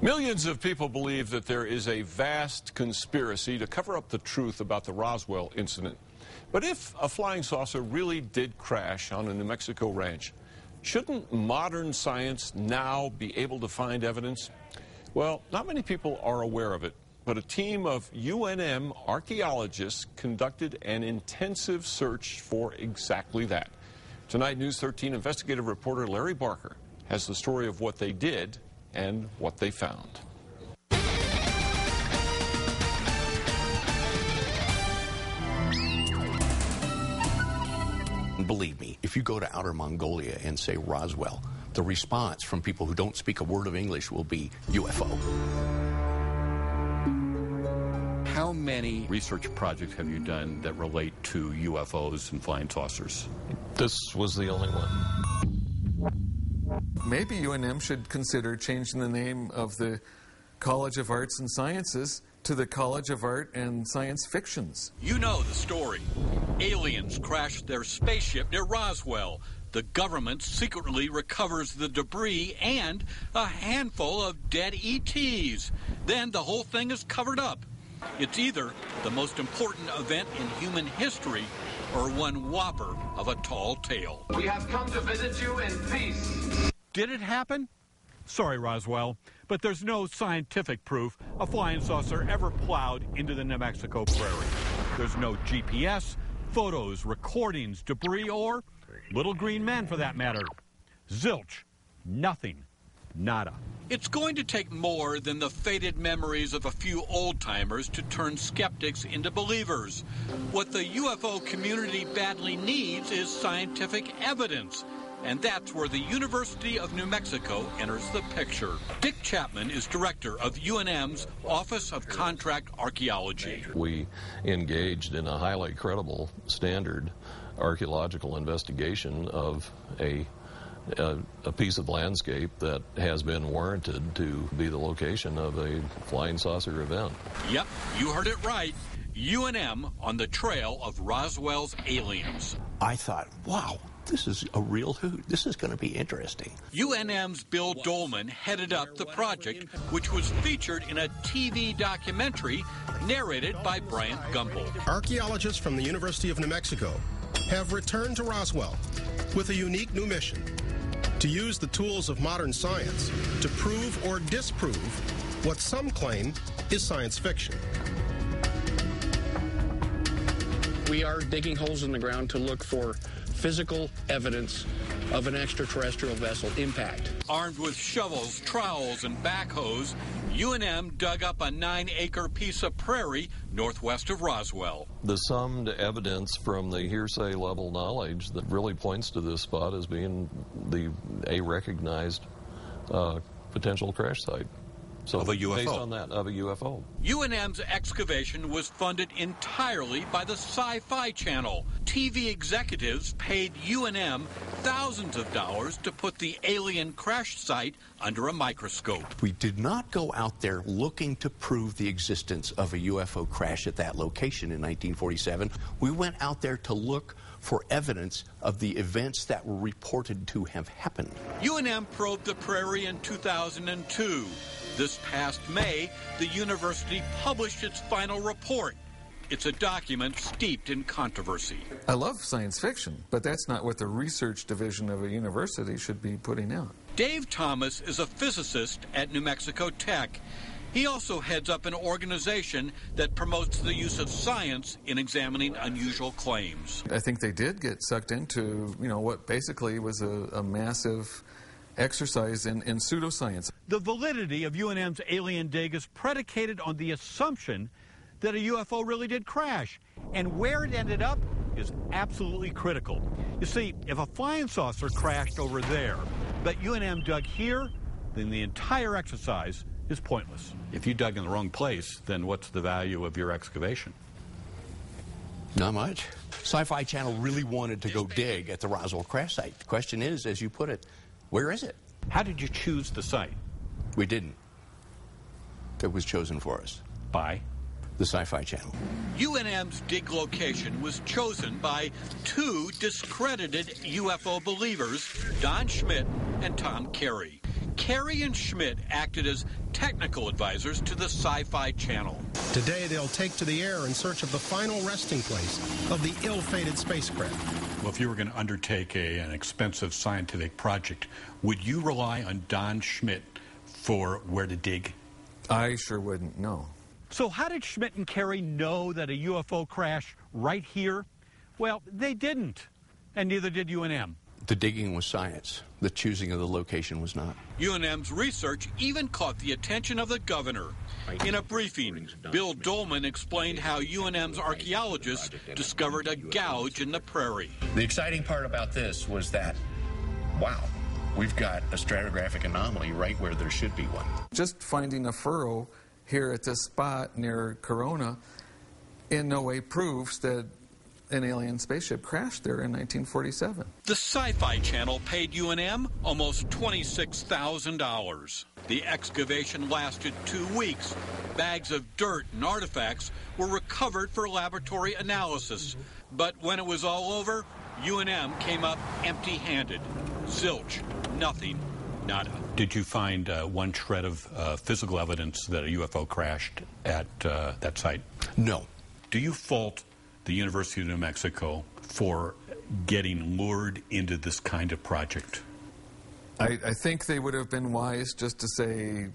Millions of people believe that there is a vast conspiracy to cover up the truth about the Roswell incident. But if a flying saucer really did crash on a New Mexico ranch, shouldn't modern science now be able to find evidence? Well, not many people are aware of it, but a team of UNM archaeologists conducted an intensive search for exactly that. Tonight, News 13 investigative reporter Larry Barker has the story of what they did and what they found. Believe me, if you go to outer Mongolia and say Roswell, the response from people who don't speak a word of English will be UFO. How many research projects have you done that relate to UFOs and flying saucers? This was the only one. Maybe UNM should consider changing the name of the College of Arts and Sciences to the College of Art and Science Fictions. You know the story. Aliens crashed their spaceship near Roswell. The government secretly recovers the debris and a handful of dead E.T.s. Then the whole thing is covered up. It's either the most important event in human history or one whopper of a tall tale. We have come to visit you in peace. Did it happen? Sorry, Roswell, but there's no scientific proof a flying saucer ever plowed into the New Mexico prairie. There's no GPS, photos, recordings, debris, or little green men for that matter. Zilch. Nothing. Nada. It's going to take more than the faded memories of a few old-timers to turn skeptics into believers. What the UFO community badly needs is scientific evidence. And that's where the University of New Mexico enters the picture. Dick Chapman is director of UNM's Office of Contract Archaeology. We engaged in a highly credible standard archaeological investigation of a piece of landscape that has been warranted to be the location of a flying saucer event. Yep, you heard it right. UNM on the trail of Roswell's aliens. I thought, wow, this is a real hoot. This is going to be interesting. UNM's Bill Dolman headed up the project, which was featured in a TV documentary narrated by Bryant Gumbel. Archaeologists from the University of New Mexico have returned to Roswell with a unique new mission: to use the tools of modern science to prove or disprove what some claim is science fiction. We are digging holes in the ground to look for physical evidence of an extraterrestrial vessel impact. Armed with shovels, trowels, and backhoes, UNM dug up a 9-acre piece of prairie northwest of Roswell. The summed evidence from the hearsay level knowledge that really points to this spot as being a recognized potential crash site. So of a UFO. Based on that, of a UFO. UNM's excavation was funded entirely by the Sci-Fi Channel. TV executives paid UNM thousands of dollars to put the alien crash site under a microscope. We did not go out there looking to prove the existence of a UFO crash at that location in 1947. We went out there to look for evidence of the events that were reported to have happened. UNM probed the prairie in 2002. This past May, the university published its final report. It's a document steeped in controversy. I love science fiction, but that's not what the research division of a university should be putting out. Dave Thomas is a physicist at New Mexico Tech. He also heads up an organization that promotes the use of science in examining unusual claims. I think they did get sucked into, what basically was a massive exercise in pseudoscience. The validity of UNM's alien dig is predicated on the assumption that a UFO really did crash. And where it ended up is absolutely critical. You see, if a flying saucer crashed over there, but UNM dug here, then the entire exercise is pointless. If you dug in the wrong place, then what's the value of your excavation? Not much. Sci-Fi Channel really wanted to go dig at the Roswell crash site. The question is, as you put it, where is it? How did you choose the site? We didn't. It was chosen for us. By? The Sci-Fi Channel. UNM's dig location was chosen by two discredited UFO believers, Don Schmidt and Tom Carey. Carey and Schmidt acted as technical advisors to the Sci-Fi Channel. Today, they'll take to the air in search of the final resting place of the ill-fated spacecraft. Well, if you were going to undertake an expensive scientific project, would you rely on Don Schmitt for where to dig? I sure wouldn't, no. So how did Schmitt and Carey know that a UFO crashed right here? Well, they didn't, and neither did UNM. The digging was science. The choosing of the location was not. UNM's research even caught the attention of the governor. In a briefing, Bill Dolman explained how UNM's archaeologists discovered a gouge in the prairie. The exciting part about this was that, wow, we've got a stratigraphic anomaly right where there should be one. Just finding a furrow here at this spot near Corona in no way proves that an alien spaceship crashed there in 1947. The Sci-Fi Channel paid UNM almost $26,000. The excavation lasted 2 weeks. Bags of dirt and artifacts were recovered for laboratory analysis. But when it was all over, UNM came up empty-handed. Zilch, nothing, nada. Did you find one shred of physical evidence that a UFO crashed at that site? No. Do you fault the University of New Mexico for getting lured into this kind of project? I think they would have been wise just to say,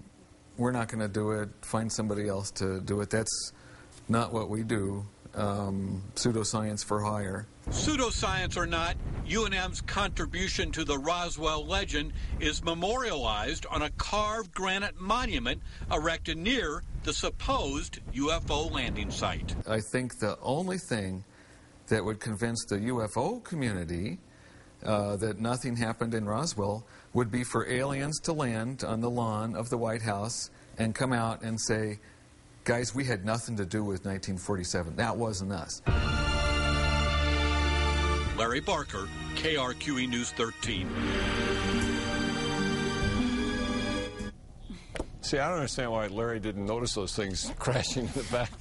we're not going to do it, find somebody else to do it. That's not what we do. Pseudoscience for hire. Pseudoscience or not, UNM's contribution to the Roswell legend is memorialized on a carved granite monument erected near the supposed UFO landing site. I think the only thing that would convince the UFO community that nothing happened in Roswell would be for aliens to land on the lawn of the White House and come out and say, guys, we had nothing to do with 1947. That wasn't us. Larry Barker, KRQE News 13. See, I don't understand why Larry didn't notice those things crashing in the back.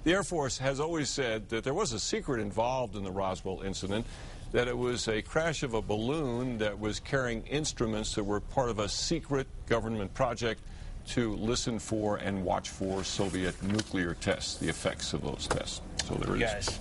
The Air Force has always said that there was a secret involved in the Roswell incident, that it was a crash of a balloon that was carrying instruments that were part of a secret government project to listen for and watch for Soviet nuclear tests, the effects of those tests. So there is. Guys.